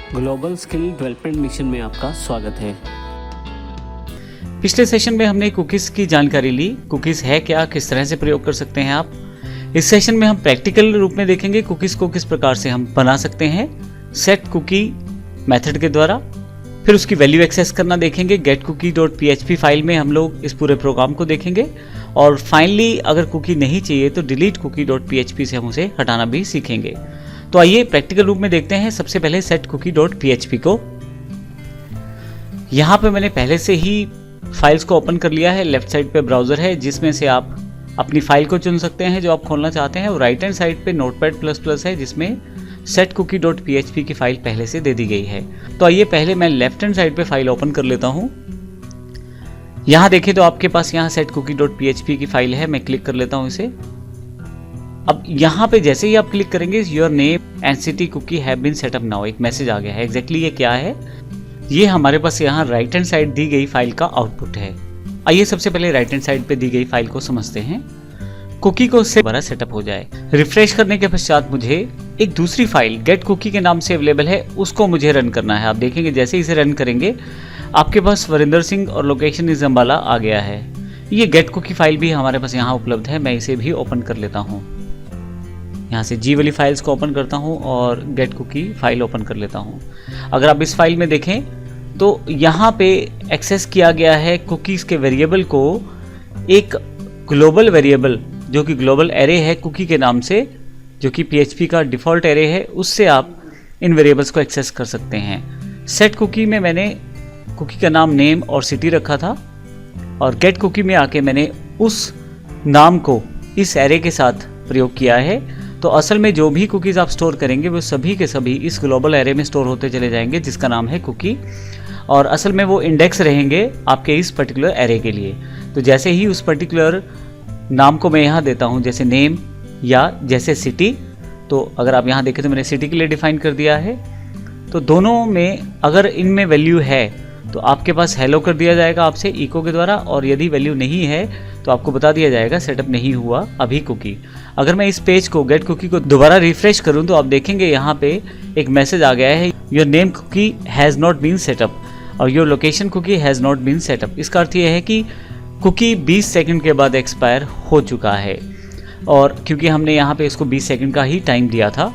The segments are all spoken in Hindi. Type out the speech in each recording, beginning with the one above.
ग्लोबल स्किल डेवलपमेंट मिशन में आपका स्वागत है। पिछले सेशन में हमने कुकीज़ की जानकारी ली। कुकीज़ है क्या, किस तरह से प्रयोग कर सकते हैं आप। इस सेशन में हम प्रैक्टिकल रूप में देखेंगे कुकीज़ को किस प्रकार से हम बना सकते हैं सेट कुकी मेथड के द्वारा। फिर उसकी वैल्यू एक्सेस करना देखेंगे। getcookie.php फाइल में हम लोग इस पूरे प्रोग्राम को देखेंगे। और फाइनली अगर कुकी नहीं चाहिए तो deleteCookie.php से हम उसे हटाना भी सीखेंगे। तो आइए प्रैक्टिकल रूप में देखते हैं। सबसे पहले setCookie.php को। यहाँ पे मैंने पहले से ही फाइल्स को ओपन कर लिया है। लेफ्ट साइड पे ब्राउज़र है जिसमें से आप अपनी फाइल को चुन सकते हैं जो आप खोलना चाहते हैं। और राइट हैंड साइड पे Notepad++ है जिसमें setCookie.php की फाइल पहले से दे दी गई है। तो आइए पहले मैं लेफ्ट हैंड साइड पे फाइल ओपन कर लेता हूँ। यहाँ देखें तो आपके पास यहाँ setCookie.php की फाइल है। मैं क्लिक कर लेता हूँ इसे। अब यहाँ पे जैसे ही आप क्लिक करेंगे your name and city cookie have been set up now, एक मैसेज आ गया है। एग्जैक्टली ये क्या है? ये हमारे पास यहाँ राइट हैंड साइड दी गई फाइल का आउटपुट है। आइए सबसे पहले राइट हैंड साइड पे दी गई फाइल को समझते हैं। कुकी को से दोबारा सेटअप हो जाए। रिफ्रेश करने के पश्चात मुझे एक दूसरी फाइल getCookie के नाम से अवेलेबल है, उसको मुझे रन करना है। आप देखेंगे जैसे इसे रन करेंगे आपके पास वरिंदर सिंह और लोकेशन इज अम्बाला आ गया है। ये getCookie फाइल भी हमारे पास यहाँ उपलब्ध है। मैं इसे भी ओपन कर लेता हूँ। यहाँ से जी वाली फाइल्स को ओपन करता हूँ और getCookie फाइल ओपन कर लेता हूँ। अगर आप इस फाइल में देखें तो यहाँ पे एक्सेस किया गया है कुकीज़ के वेरिएबल को एक ग्लोबल वेरिएबल जो कि ग्लोबल एरे है कुकी के नाम से, जो कि PHP का डिफ़ॉल्ट एरे है, उससे आप इन वेरिएबल्स को एक्सेस कर सकते हैं। सेट कुकी में मैंने कुकी का नाम नेम और सिटी रखा था और getCookie में आके मैंने उस नाम को इस एरे के साथ प्रयोग किया है। तो असल में जो भी कुकीज़ आप स्टोर करेंगे वो सभी के सभी इस ग्लोबल एरे में स्टोर होते चले जाएंगे जिसका नाम है कुकी। और असल में वो इंडेक्स रहेंगे आपके इस पर्टिकुलर एरे के लिए। तो जैसे ही उस पर्टिकुलर नाम को मैं यहाँ देता हूँ, जैसे नेम या जैसे सिटी, तो अगर आप यहाँ देखें तो मैंने सिटी के लिए डिफाइन कर दिया है। तो दोनों में अगर इनमें वैल्यू है तो आपके पास हेलो कर दिया जाएगा आपसे इको के द्वारा, और यदि वैल्यू नहीं है तो आपको बता दिया जाएगा सेटअप नहीं हुआ अभी कुकी। अगर मैं इस पेज को getCookie को दोबारा रिफ्रेश करूं तो आप देखेंगे यहाँ पे एक मैसेज आ गया है, your name cookie has not been set up और your location cookie has not been set up. इसका अर्थ ये है कि कुकी 20 सेकंड के बाद एक्सपायर हो चुका है। और क्योंकि हमने यहाँ पे इसको 20 सेकंड का ही टाइम दिया था।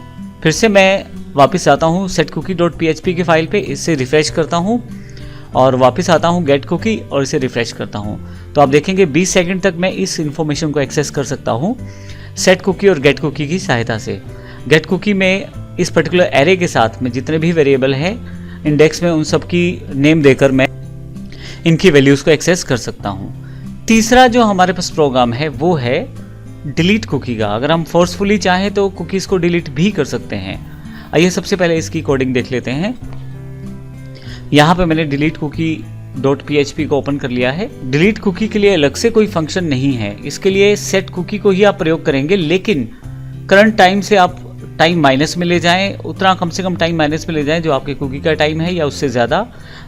फिर से मैं वापस आता हूँ setCookie.php की फाइल पे, इससे रिफ्रेश करता हूँ और वापस आता हूँ getCookie और इसे रिफ्रेश करता हूँ। तो आप देखेंगे 20 सेकंड तक मैं इस इन्फॉर्मेशन को एक्सेस कर सकता हूँ setCookie और getCookie की सहायता से। getCookie में इस पर्टिकुलर एरे के साथ में जितने भी वेरिएबल हैं इंडेक्स में, उन सब की नेम देकर मैं इनकी वैल्यूज़ को एक्सेस कर सकता हूँ। तीसरा जो हमारे पास प्रोग्राम है वो है डिलीट कुकी का। अगर हम फोर्सफुली चाहें तो कुकीज़ को डिलीट भी कर सकते हैं। आइए सबसे पहले इसकी कोडिंग देख लेते हैं। यहाँ पे मैंने deleteCookie.php को ओपन कर लिया है। डिलीट कुकी के लिए अलग से कोई फंक्शन नहीं है, इसके लिए सेट कुकी को ही आप प्रयोग करेंगे। लेकिन करंट टाइम से आप टाइम माइनस में ले जाएं, उतना कम से कम टाइम माइनस में ले जाएं जो आपके कुकी का टाइम है, या उससे ज़्यादा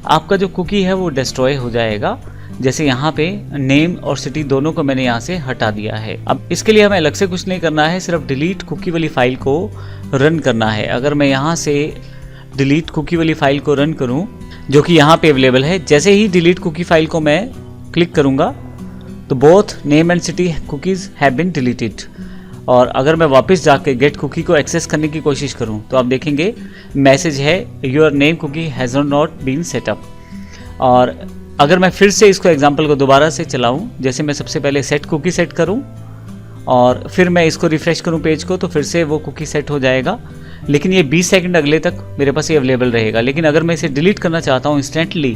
आपका जो कुकी है वो डिस्ट्रॉय हो जाएगा। जैसे यहाँ पे नेम और सिटी दोनों को मैंने यहाँ से हटा दिया है। अब इसके लिए हमें अलग से कुछ नहीं करना है, सिर्फ डिलीट कुकी वाली फाइल को रन करना है। अगर मैं यहाँ से डिलीट कुकी वाली फाइल को रन करूँ जो कि यहाँ पे अवेलेबल है, जैसे ही डिलीट कुकी फाइल को मैं क्लिक करूँगा तो both name and city cookies have been deleted. और अगर मैं वापस जाके getCookie को एक्सेस करने की कोशिश करूं तो आप देखेंगे मैसेज है your name cookie has not been set up. और अगर मैं फिर से इसको एग्जांपल को दोबारा से चलाऊं, जैसे मैं सबसे पहले सेट कुकी सेट करूं और फिर मैं इसको रिफ्रेश करूं पेज को, तो फिर से वो कुकी सेट हो जाएगा। लेकिन ये 20 सेकंड अगले तक मेरे पास ये अवेलेबल रहेगा। लेकिन अगर मैं इसे डिलीट करना चाहता हूँ इंस्टेंटली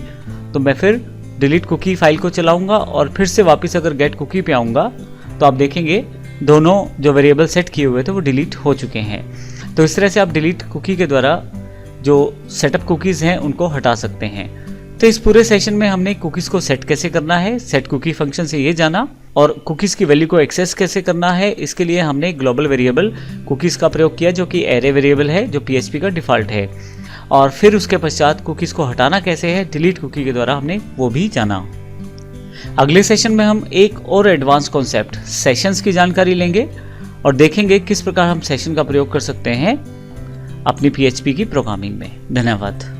तो मैं फिर डिलीट कुकी फाइल को चलाऊँगा और फिर से वापस अगर getCookie पे आऊँगा तो आप देखेंगे दोनों जो वेरिएबल सेट किए हुए थे वो डिलीट हो चुके हैं। तो इस तरह से आप डिलीट कुकी के द्वारा जो सेटअप कुकीज़ हैं उनको हटा सकते हैं। तो इस पूरे सेशन में हमने कुकीज़ को सेट कैसे करना है, सेट कुकी फंक्शन से ये जाना, और कुकीज़ की वैल्यू को एक्सेस कैसे करना है इसके लिए हमने ग्लोबल वेरिएबल कुकीज़ का प्रयोग किया जो कि एरे वेरिएबल है जो PHP का डिफ़ॉल्ट है। और फिर उसके पश्चात कुकीज़ को हटाना कैसे है डिलीट कुकी के द्वारा हमने वो भी जाना। अगले सेशन में हम एक और एडवांस कॉन्सेप्ट सेशंस की जानकारी लेंगे और देखेंगे किस प्रकार हम सेशन का प्रयोग कर सकते हैं अपनी PHP की प्रोग्रामिंग में। धन्यवाद।